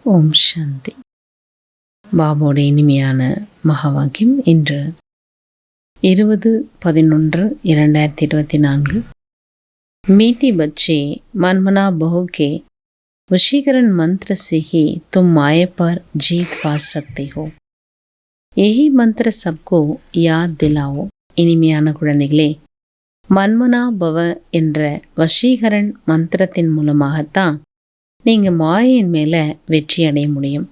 ஓம் சாந்தி. பாபாவோட இனிமையான மகாவாக்கியம் இன்று 20/11/2024. मीठी बच्चे मनमना बहू के वशीकरण मंत्र से ही तुम माया पर जीत पा सकते हो. यही मंत्र सबको याद दिलाओ. இனிமையான குழந்தைகளே, மன்மனா பவ என்ற வசீகரன் மந்திரத்தின் மூலமாகத்தான் நீங்கள் மாயின் மேலே வெற்றி அடைய முடியும்.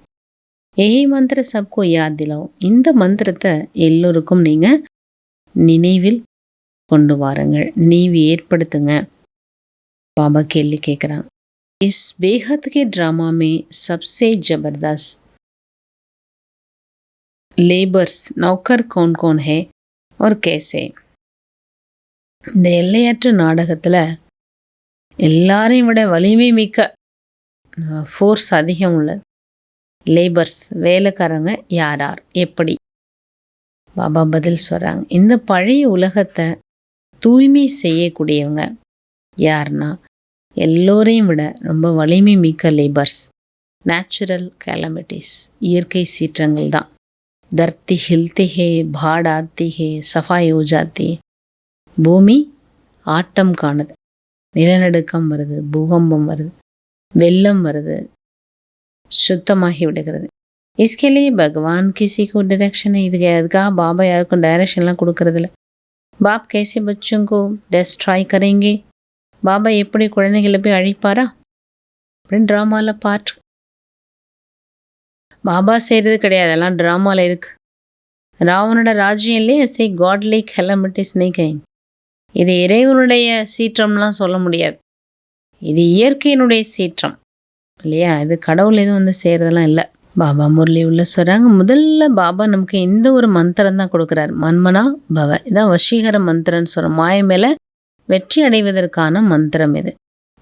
ஏஹி மந்திர சப்கோ யாத் திலாவோ, இந்த மந்திரத்தை எல்லோருக்கும் நீங்கள் நினைவில் கொண்டு வாருங்கள், நினைவு ஏற்படுத்துங்க. பாபா கேள்வி கேட்குறாங்க. इस बेहद के ड्रामा में सबसे जबरदस्त लेबर्स नौकर कौन कौन है और कैसे? இந்த எல்லையற்ற நாடகத்தில் எல்லாரையும் விட வலிமை மிக்க ஃபோர்ஸ் அதிகம் உள்ளது லேபர்ஸ் வேலைக்காரங்க யார் யார், எப்படி? பாபா பதில் சொல்கிறாங்க. இந்த பழைய உலகத்தை தூய்மை செய்யக்கூடியவங்க யாருன்னா எல்லோரையும் விட ரொம்ப வலிமை மிக்க லேபர்ஸ். நேச்சுரல் கேலமிட்டிஸ், இயற்கை சீற்றங்கள் தான். தர்த்தி ஹில்தி ஹே, பாட் ஆத்தி ஹே, சஃபாய் ஹோ ஜாத்தி. பூமி ஆட்டம் காணுது, நிலநடுக்கம் வருது, பூகம்பம் வருது, வெள்ளம் வருது, சுத்தமாகி விடுகிறது. இஸ்கேலே பகவான் கிசிக்கு டைரக்ஷன். இதுக்கு அதுக்காக பாபா யாருக்கும் டைரக்ஷன்லாம் கொடுக்கறதில்ல. பாப் கேசி பச்சுங்கோ டெஸ்ட்ராய் கரேங்கே. பாபா எப்படி குழந்தைகளை போய் அழிப்பாரா அப்படின்னு ட்ராமாவில் பாட்டு. பாபா செய்கிறது கிடையாது, எல்லாம் ட்ராமாவில் இருக்கு. ராவனோட ராஜ்யம் இல்லையே சே காட்லி கெலமிட்டிஸ் நெய்கை. இது இறைவனுடைய சீற்றம்லாம் சொல்ல முடியாது, இது இயற்கையினுடைய சீற்றம் இல்லையா? இது கடவுள் எதுவும் வந்து செய்கிறதெல்லாம் இல்லை. பாபா முரளி உள்ள சொல்கிறாங்க. முதல்ல பாபா நமக்கு இந்த ஒரு மந்திரம் தான் கொடுக்குறாரு, மன்மனா பவ. இதான் வசீகர மந்திரம்னு சொல்கிறோம், மாய மேலே வெற்றி அடைவதற்கான மந்திரம் இது.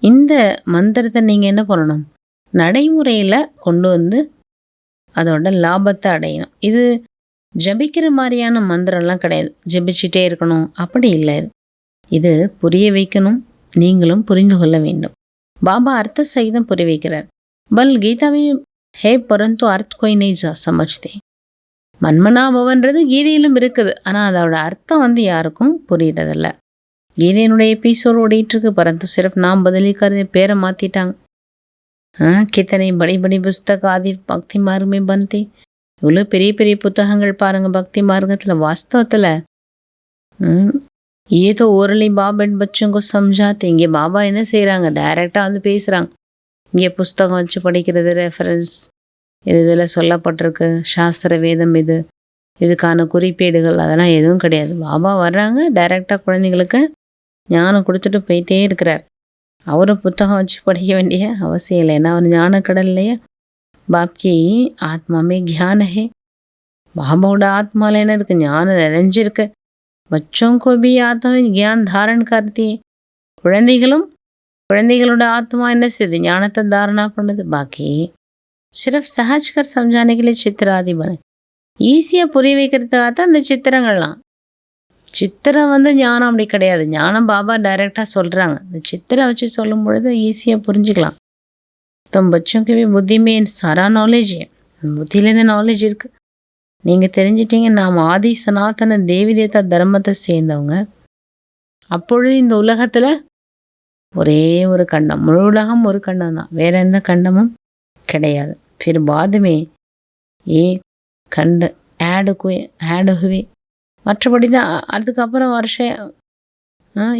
இந்த மந்திரத்தை நீங்கள் என்ன பண்ணணும், நடைமுறையில் கொண்டு வந்து அதோட லாபத்தை அடையணும். இது ஜபிக்கிற மாதிரியான மந்திரம்லாம் கிடையாது, ஜபிச்சுட்டே இருக்கணும் அப்படி இல்லை. இது புரிய வைக்கணும், நீங்களும் புரிந்து கொள்ள வேண்டும். பாபா அர்த்த சகிதம் புரிய வைக்கிறார். பல் கீதாவே ஹே பரந்து அர்த்த கோய் நெய் சமஜ்தே. மன்மனா பவன்றது கீதையிலும் இருக்குது, ஆனால் அதோட அர்த்தம் வந்து யாருக்கும் புரியுறதில்ல. கீதையினுடைய எபிசோடு ஓடிட்டு இருக்கு, பரந்து சிறப்பு நாம் பதிலிக்கிறது பேரை மாற்றிட்டாங்க. கித்தனை படி படி புஸ்தக ஆதி பக்தி மார்க்கமே பந்தி. இவ்வளோ பெரிய பெரிய புத்தகங்கள் பாருங்கள் பக்தி மார்க்கத்தில். வாஸ்தவத்தில் ஏதோ ஓரளி பாபன் பச்சுங்கோ சம்ஜாத்து. இங்கே பாபா என்ன செய்கிறாங்க, டைரெக்டாக வந்து பேசுகிறாங்க. இங்கே புஸ்தகம் வச்சு படிக்கிறது, ரெஃபரன்ஸ் இதில் சொல்லப்பட்டிருக்கு, சாஸ்திர வேதம் இது, இதுக்கான குறிப்பீடுகள் அதெல்லாம் எதுவும் கிடையாது. பாபா வர்றாங்க, டைரெக்டாக குழந்தைங்களுக்கு ஞானம் கொடுத்துட்டு போயிட்டே இருக்கிறார். அவரை புத்தகம் வச்சு படிக்க வேண்டிய அவசியம் இல்லை, ஏன்னா அவர் ஞான கடல் இல்லையா? பாப்கி ஆத்மாமே கியான ஹே. பாபாவோட ஆத்மாவில் என்ன இருக்குது, ஞானம் நிறைஞ்சிருக்கு. பச்சோं को भी आत्मा में ज्ञान धारण करती है. குழந்தைகளோட ஆத்மா என்ன செய்யுது, ஞானத்தை தாரணா பண்ணுது. பாக்கி சிறப் சஹஜ்கர் சம்ஜானே के लिए चित्र आदि बने. ஈஸியாக புரிய வைக்கிறதுக்காக தான் இந்த சித்திரங்கள்லாம். சித்திரம் வந்து ஞானம் அப்படி கிடையாது, ஞானம் பாபா டைரெக்டாக சொல்கிறாங்க. இந்த சித்திரம் வச்சு சொல்லும் பொழுது ஈஸியாக புரிஞ்சுக்கலாம். तुम बच्चों की भी बुद्धि में सारा नॉलेज है, புத்தியிலேருந்து நாலேஜ் இருக்குது. நீங்கள் தெரிஞ்சிட்டீங்க நாம் ஆதி சனாதன தேவி தேவதா தர்மத்தை சேர்ந்தவங்க. அப்பொழுது இந்த உலகத்தில் ஒரே ஒரு கண்டம், முழு உலகம் ஒரு கண்டம் தான், வேற எந்த கண்டமும் கிடையாது. फिर बाद में ये खंड ऐड हुए. மற்றபடி தான் அதுக்கப்புறம் வருஷம்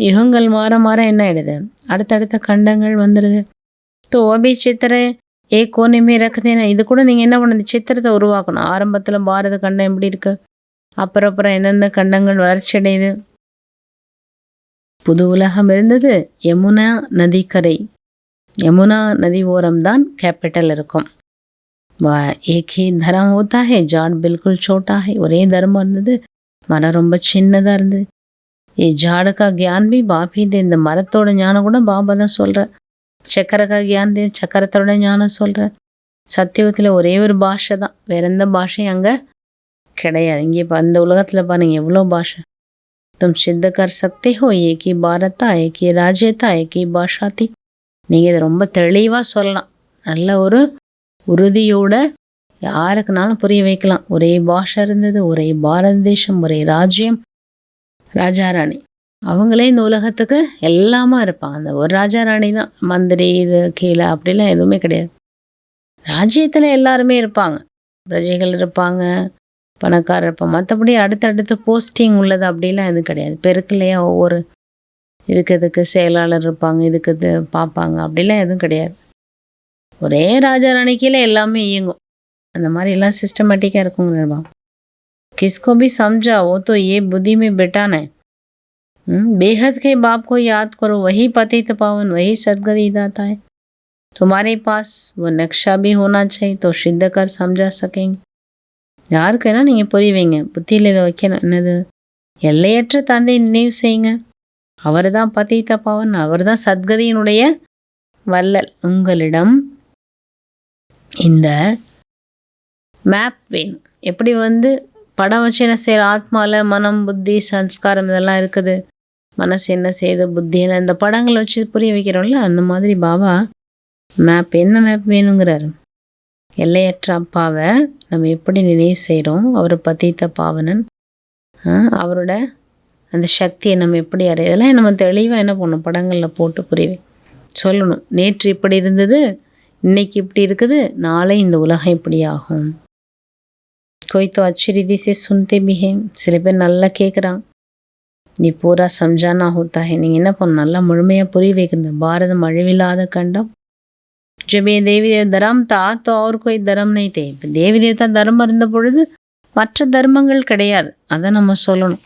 யுகங்கள் மாற மாற என்ன ஆயிடுது, அடுத்தடுத்த கண்டங்கள் வந்துடுது. तो वो भी चित्र ஏ கோனையுமே ரக்குதேனா. இது கூட நீங்கள் என்ன பண்ணுது, சித்திரத்தை உருவாக்கணும். ஆரம்பத்தில் பாரத கண்டம் எப்படி இருக்குது, அப்புறம் எந்தெந்த கண்டங்கள் வளர்ச்சி அடையுது. புது உலகம் இருந்தது, யமுனா நதிக்கரை, யமுனா நதி ஓரம்தான் கேபிட்டல் இருக்கும். ஏக் ஹி தரம் ஹோத்தா ஹே, ஜாட் பில்குல் சோட்டா ஹே. ஒரே தர்மம் இருந்தது, மரம் ரொம்ப சின்னதாக இருந்தது. ஏ ஜாடுக்கா கியான் பி பாபி தே. இந்த மரத்தோட ஞானம் கூட பாபா தான் சொல்கிற. சக்கரக்கா கியான் தே, சக்கரத்தோட ஞானம் சொல்கிற. சத்தியுகத்தில் ஒரே ஒரு பாஷை தான், வேற எந்த பாஷையும் அங்கே கிடையாது. இங்கே இப்போ அந்த உலகத்தில் பாருங்கள் எவ்வளோ பாஷை. तुम सिद्ध कर सकते हो एक ही भारत था, एक ही राज्य था, एक ही भाषा थी. நீங்கள் இதை ரொம்ப தெளிவாக சொல்லலாம். நல்ல ஒரு உறுதியோட யாருக்குனாலும் புரிய வைக்கலாம். ஒரே பாஷை இருந்தது, ஒரே பாரத தேசம், ஒரே ராஜ்யம், ராஜா ராணி. அவங்களே இந்த உலகத்துக்கு எல்லாமா இருப்பாங்க. அந்த ஒரு ராஜா ராணி தான். மந்திரி இது கீழே அப்படிலாம் எதுவுமே கிடையாது. ராஜ்யத்தில் எல்லாருமே இருப்பாங்க. பிரஜைகள் இருப்பாங்க, பணக்காரர் இருப்பாங்க. மற்றபடி அடுத்தடுத்து போஸ்டிங் உள்ளது அப்படிலாம் எதுவும் கிடையாது. இப்போ இருக்கு இல்லையா, ஒவ்வொரு இதுக்கு செயலாளர் இருப்பாங்க, இதுக்கு இது பார்ப்பாங்க, அப்படிலாம் எதுவும் கிடையாது. ஒரே ராஜா ராணி கீழே எல்லாமே இயங்கும். அந்த மாதிரிலாம் சிஸ்டமேட்டிக்காக இருக்குங்க. किसको भी समझा वो तो ये बुद्धि में बेटा है। बेहद के बाप को याद करो, वही पतित पावन, वही सदगति दाता है। तुम्हारे पास वो नक्शा भी होना चाहिए तो सिद्ध कर समझा सकेंगे. யாருக்கு வேணால் நீங்கள் புரிவீங்க. புத்தியில் இதை வைக்கணும். என்னது? எல்லையற்ற தந்தை நினைவு செய்யுங்க. அவர் தான் பதித்த பாவன், அவர் தான் சத்கதியினுடைய வள்ளல். உங்களிடம் இந்த மேப் வேணும். எப்படி படம் வச்சு என்ன செய்கிற, ஆத்மாவில் மனம், புத்தி, சன்ஸ்காரம் இதெல்லாம் இருக்குது. மனசு என்ன செய்யுது, புத்தியில் இந்த படங்கள் வச்சு புரிய வைக்கிறோம்ல, அந்த மாதிரி பாபா மேப், என்ன மேப் வேணுங்கிறாரு. எல்லையற்ற அப்பாவை நம்ம எப்படி நினைவு செய்கிறோம், அவர் பதித்த பாவனன், அவரோட அந்த சக்தியை நம்ம எப்படி இதெல்லாம் நம்ம தெளிவாக என்ன பண்ணணும், படங்களில் போட்டு புரிய சொல்லணும். நேற்று இப்படி இருந்தது, இன்னைக்கு இப்படி இருக்குது, நாளை இந்த உலகம் இப்படி ஆகும். कोई तो अच्छी रीति से सुनते भी हैं. சில பேர் நல்லா கேட்குறாங்க. நீ பூரா சம்ஜானா होता है. நீங்கள் என்ன பண்ணணும், நல்லா முழுமையாக புரிய வைக்கணும். பாரதம் அழிவில்லாத கண்டம். जब ये देवी देव धर्म था तो और कोई धर्म नहीं थे. இப்போ தேவி தேவதா தர்மம் இருந்த பொழுது மற்ற தர்மங்கள் கிடையாது. அதை நம்ம சொல்லணும்.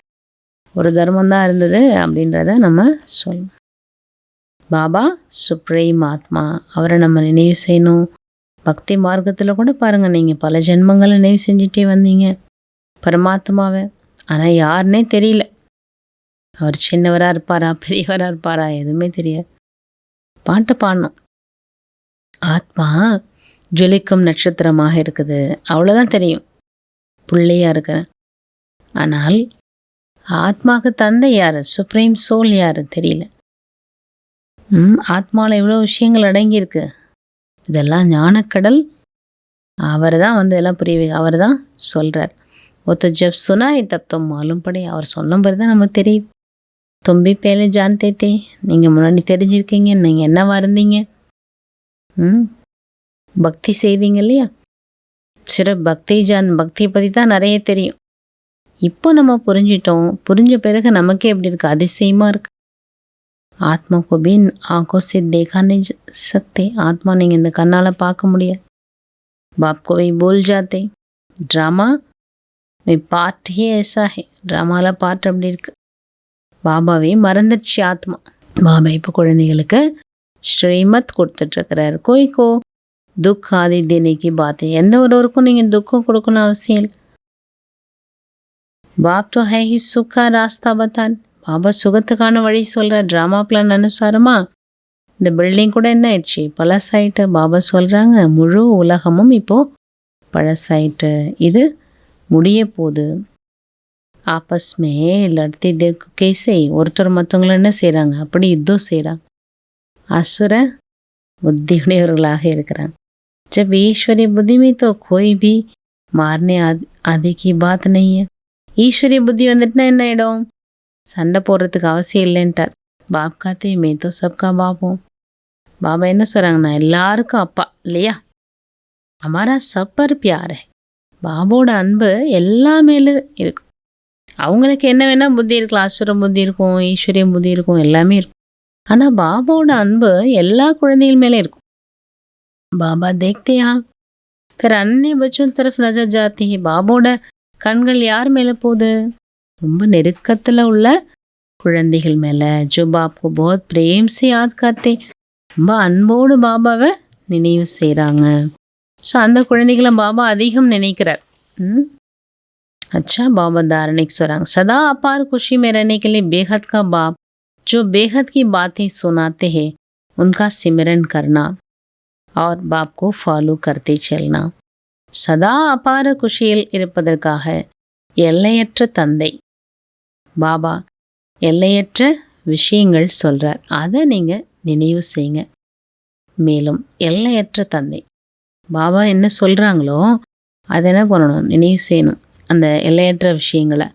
ஒரு தர்மம் தான் இருந்தது அப்படின்றத நம்ம சொல்லணும். பாபா சுப்ரீம் ஆத்மா, அவரை நம்ம நினைவு செய்யணும். பக்தி மார்க்கத்தில் கூட பாருங்கள், நீங்கள் பல ஜென்மங்களை நினைவு செஞ்சுட்டே வந்தீங்க பரமாத்மாவை. ஆனால் யாருன்னே தெரியல. அவர் சின்னவராக இருப்பாரா, பெரியவராக இருப்பாரா, எதுவுமே தெரியாது. பாட்டு பாடணும். ஆத்மா ஜொலிக்கும் நட்சத்திரமாக இருக்குது, அவ்வளோதான் தெரியும். பிள்ளையாக இருக்க. ஆனால் ஆத்மாவுக்கு தந்தை யார், சுப்ரீம் சோல் யார் தெரியல. ஆத்மாவில் எவ்வளோ விஷயங்கள் அடங்கியிருக்கு. இதெல்லாம் ஞானக்கடல். அவர் தான் எல்லாம் புரிய, அவர் தான் சொல்கிறார். ஒருத்தர் ஜப் சுனா தப் तो मालूम पड़े. அவர் சொன்ன பிறகு தான் நமக்கு தெரியுது. தும்பி பேலே ஜான்தே, நீங்கள் முன்னாடி தெரிஞ்சிருக்கீங்க, நீங்கள் என்னவா இருந்தீங்க. பக்தி செய்வீங்க இல்லையா, சிறு பக்தியை பற்றி தான் நிறைய தெரியும். இப்போ நம்ம புரிஞ்சிட்டோம். புரிஞ்ச பிறகு நமக்கே எப்படி இருக்குது, அதிசயமாக இருக்குது. ஆத்மா को भी आंखों से देखा नहीं सकते. ஆத்மா நீங்கள் இந்த கண்ணால் பார்க்க முடியாது. बाप को भी भूल जाते. ड्रामा में पार्ट ही ऐसा है. ட்ராமாவில் பாட்டு அப்படி இருக்கு. பாபாவே மறந்துடுச்சு ஆத்மா. பாபா இப்போ குழந்தைகளுக்கு ஸ்ரீமத் கொடுத்துட்ருக்கிறார். கோய்க்கோ துக் ஆதி தேனைக்கு பாத்து, எந்த ஒருவருக்கும் நீங்கள் துக்கம் கொடுக்கணும் அவசியம் இல்லை. பாப் तो है ही सुख का रास्ता बतान. பாபா சுகத்துக்கான வழி சொல்கிற. ட்ராமா பிளான் அனுசாரமா இந்த பில்டிங் கூட என்ன ஆயிடுச்சு, பழசாயிட்டு. பாபா சொல்கிறாங்க, முழு உலகமும் இப்போது பழசாயிட்டு, இது முடிய போகுது. ஆப்பஸ்மே லடுத்தி தேக்கு கேசை, ஒருத்தர் மற்றவங்கள என்ன செய்கிறாங்க, அப்படி யுத்தம் செய்கிறாங்க. அசுர புத்தியுடையவர்களாக இருக்கிறாங்க. जब ईश्वरीय बुद्धि में तो कोई भी मारने आदि की बात नहीं है. ஈஸ்வரிய புத்தி வந்துட்டுனா என்ன ஆகிடும், சண்டை போடுறதுக்கு அவசியம் இல்லைன்ட்டார். பாப் காத்தே மே தோ சப்கா பாப்போம். பாபா என்ன சொல்கிறாங்கன்னா, எல்லாருக்கும் அப்பா இல்லையா. Amara supper Pyaar. பாபோட அன்பு எல்லா மேலும் இருக்கும். அவங்களுக்கு என்ன வேணால் புத்தி இருக்கலாம், அசுர புத்தி இருக்கும், ஈஸ்வரிய புத்தி இருக்கும், எல்லாமே இருக்கும். ஆனால் பாபாவோட அன்பு எல்லா குழந்தைகள் மேலே இருக்கும். பாபா தேக்தே हाँ फिर अन्य बच्चों तरफ नजर जाती है. பாபோட கண்கள் யார் மேலே போகுது, ரொம்ப நெருக்கத்தில் உள்ள குழந்தைகள் மேலே. जो बाप को बहुत प्रेम से याद करते, ரொம்ப அன்போடு பாபாவை நினைவு செய்கிறாங்க. ஸோ அந்த குழந்தைகளை பாபா அதிகம் நினைக்கிறார். अच्छा बाबा धारणिक स्वरांग सदा अपार खुशी में रहने के लिए बेहद का बाप जो बेहद की बातें सुनाते हैं उनका सिमरन करना और बाप को फॉलो करते चलना. சதா அபார குஷியில் இருப்பதற்காக எல்லையற்ற தந்தை பாபா எல்லையற்ற விஷயங்கள் சொல்கிறார். அதை நீங்கள் நினைவு செய்யுங்க. மேலும் எல்லையற்ற தந்தை பாபா என்ன சொல்கிறாங்களோ அதை என்ன பண்ணணும், நினைவு செய்யணும் அந்த எல்லையற்ற விஷயங்களை.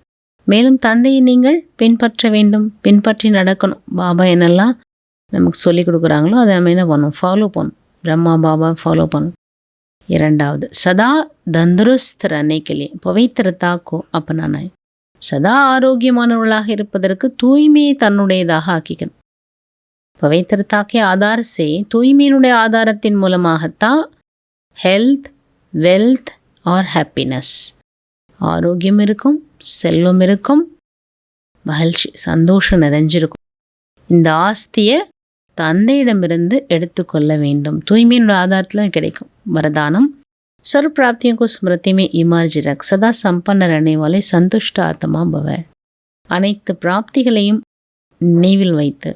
மேலும் தந்தையை நீங்கள் பின்பற்ற வேண்டும், பின்பற்றி நடக்கணும். பாபா என்னெல்லாம் நமக்கு சொல்லி கொடுக்குறாங்களோ அதை நம்ம என்ன பண்ணணும், ஃபாலோ பண்ணணும். பிரம்மா பாபா ஃபாலோ பண்ணணும். இரண்டாவது, சதா தந்துருஸ்த் ரன்னைக்கிலே பவித்திரத்தாக்கோ அப்பனானாய். சதா ஆரோக்கியமானவர்களாக இருப்பதற்கு தூய்மையை தன்னுடையதாக ஆக்கிக்கணும். பவித்திரத்தாக்கே ஆதார் சே, தூய்மையினுடைய ஆதாரத்தின் மூலமாகத்தான் ஹெல்த், வெல்த் ஆர் ஹாப்பினஸ், ஆரோக்கியம் இருக்கும், செல்வம் இருக்கும், மகிழ்ச்சி, சந்தோஷம் நிறைஞ்சிருக்கும். இந்த ஆஸ்தியை தந்தையிடமிருந்து எடுத்துக்கொள்ள வேண்டும். தூய்மையினுடைய ஆதாரத்தில் கிடைக்கும். வரதானம், सर्व प्राप्तियों को स्मृति में इमर्ज रख, सदा संपन्न रहने वाले संतुष्ट आत्मा भव. அனைத்து பிராப்திகளையும் நினைவில் வைத்து,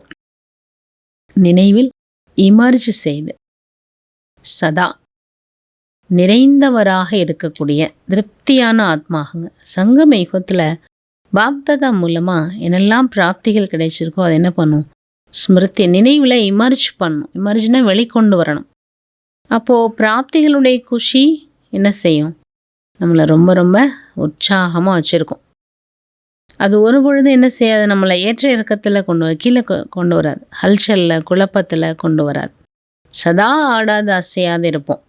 நினைவில் இமர்ஜ் செய்து, சதா நிறைந்தவராக இருக்கக்கூடிய திருப்தியான ஆத்மாகுங்க. சங்கம யுகத்தில் பாப்தாதா மூலமாக என்னெல்லாம் பிராப்திகள் கிடைச்சிருக்கோ அதை என்ன பண்ணும், ஸ்மிருதி நினைவில் இமர்ஜ் பண்ணும். இமர்ஜ்னா வெளிக்கொண்டு வரணும். அப்போது பிராப்திகளுடைய குஷி என்ன செய்யும், நம்மளை ரொம்ப ரொம்ப உற்சாகமாக வச்சுருக்கும். அது ஒரு பொழுது என்ன செய்யாது, நம்மளை ஏற்ற இறக்கத்தில் கீழே கொண்டு வராது, ஹல்சலில் குழப்பத்தில் கொண்டு வராது. சதா ஆடாது அசையாது இருப்போம்.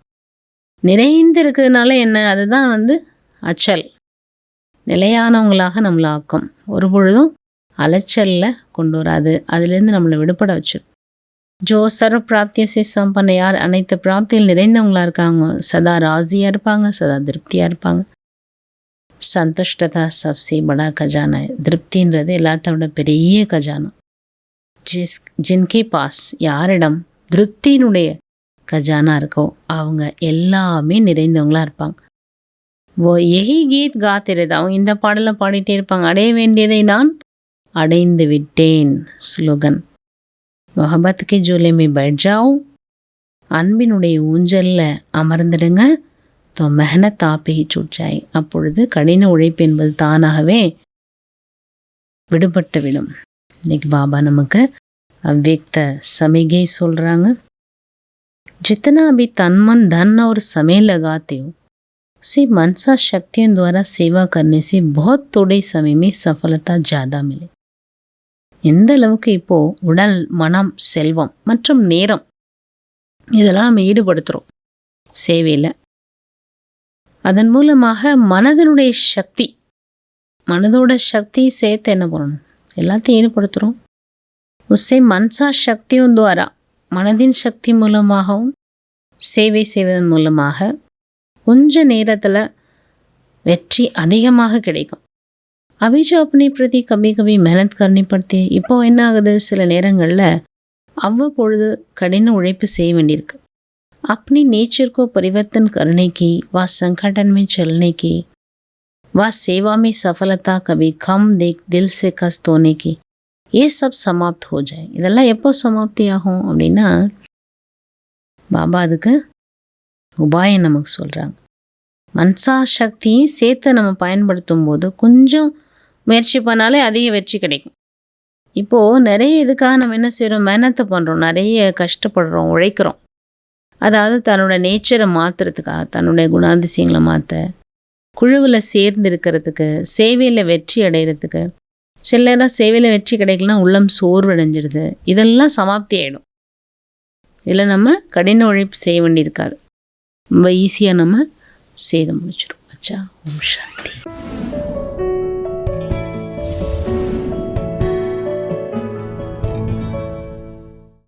நிறைந்து இருக்கிறதுனால என்ன, அதுதான் அச்சல், நிலையானவங்களாக நம்மளை ஆக்கும். ஒரு பொழுதும் அலைச்சலில் கொண்டு வராது, அதுலேருந்து நம்மளை விடுபட வச்சிடும். ஜோ சர்வ பிராப்தியை சே சம்பன்ன, யார் அனைத்து பிராப்தியில் நிறைந்தவங்களாக இருக்காங்க, சதா ராசியாக இருப்பாங்க, சதா திருப்தியாக இருப்பாங்க. சந்துஷ்டதா சப்சே படா கஜானா, திருப்தின்றது எல்லாத்த விட பெரிய கஜானா. ஜின்கே பாஸ், யாரிடம் திருப்தியினுடைய கஜானா இருக்கோ அவங்க எல்லாமே நிறைந்தவங்களாக இருப்பாங்க. ஓ எஹி கீத் காத்திரது, அவங்க இந்த பாடலை பாடிட்டே இருப்பாங்க. அடைய வேண்டியதை நான் அடைந்து விட்டேன். ஸ்லோகன், மொஹபத் கே ஜூலே மே பைட் ஜாओ, அன்பினுடைய ஊஞ்சலில் அமர்ந்துடுங்க. தோ மெஹனத் ஆப்பே சூட் ஜாய், அப்பொழுது கடின உழைப்பு என்பது தானாகவே விடுபட்டு விடும். இன்னைக்கு பாபா நமக்கு அவ்வியக்த சமிகை சொல்கிறாங்க. जितना भी तन मन धन और समय लगाते हो उसे मनसा शक्तियों द्वारा सेवा करने से बहुत थोड़े समय में सफलता ज़्यादा मिले. எந்த அளவுக்கு இப்போது உடல், மனம், செல்வம் மற்றும் நேரம் இதெல்லாம் நம்ம ஈடுபடுத்துகிறோம் சேவையில், அதன் மூலமாக மனதினுடைய சக்தி, மனதோட சக்தி சேர்த்து என்ன பண்ணணும், எல்லாத்தையும் ஈடுபடுத்துகிறோம். உஸ்ஸே மன்சா சக்தியும் துவாரா, மனதின் சக்தி மூலமாகவும் சேவை செய்வதன் மூலமாக கொஞ்ச நேரத்தில் வெற்றி அதிகமாக கிடைக்கும். अभी जो अपने प्रति कभी कभी मेहनत करनी पड़ती है, இப்போ என்ன ஆகுது, சில நேரங்களில் அவ்வப்பொழுது கடின உழைப்பு செய்ய வேண்டியிருக்கு. अपनी नेचर को परिवर्तन करने की, व संगठन में चलने की, व सेवा में सफलता कभी कम देख दिल से कष्ट होने की, ये सब समाप्त हो जाए. இதெல்லாம் எப்போ சமாப்தி ஆகும் அப்படின்னா, பாபா அதுக்கு உபாயம் நமக்கு சொல்கிறாங்க. மன்சா சக்தியும் சேர்த்து நம்ம பயன்படுத்தும் போது கொஞ்சம் முயற்சி பண்ணாலே அதிக வெற்றி கிடைக்கும். இப்போது நிறைய இதுக்காக நம்ம என்ன செய்கிறோம், மெஹனத்தை பண்ணுறோம், நிறைய கஷ்டப்படுறோம், உழைக்கிறோம். அதாவது தன்னோட நேச்சரை மாற்றுறதுக்காக, தன்னுடைய குணாதிசயங்களை மாற்ற, குழுவில் சேர்ந்து இருக்கிறதுக்கு, சேவையில் வெற்றி அடைகிறதுக்கு. சில நேரம் சேவையில் வெற்றி கிடைக்கலனா உள்ளம் சோர்வடைஞ்சிடுது. இதெல்லாம் சமாப்தி ஆகிடும். இதில் நம்ம கடின உழைப்பு செய்ய வேண்டியிருக்காது, ரொம்ப ஈஸியாக நம்ம செய்து முடிச்சிடும். அச்சா, ஓம் சாந்தி.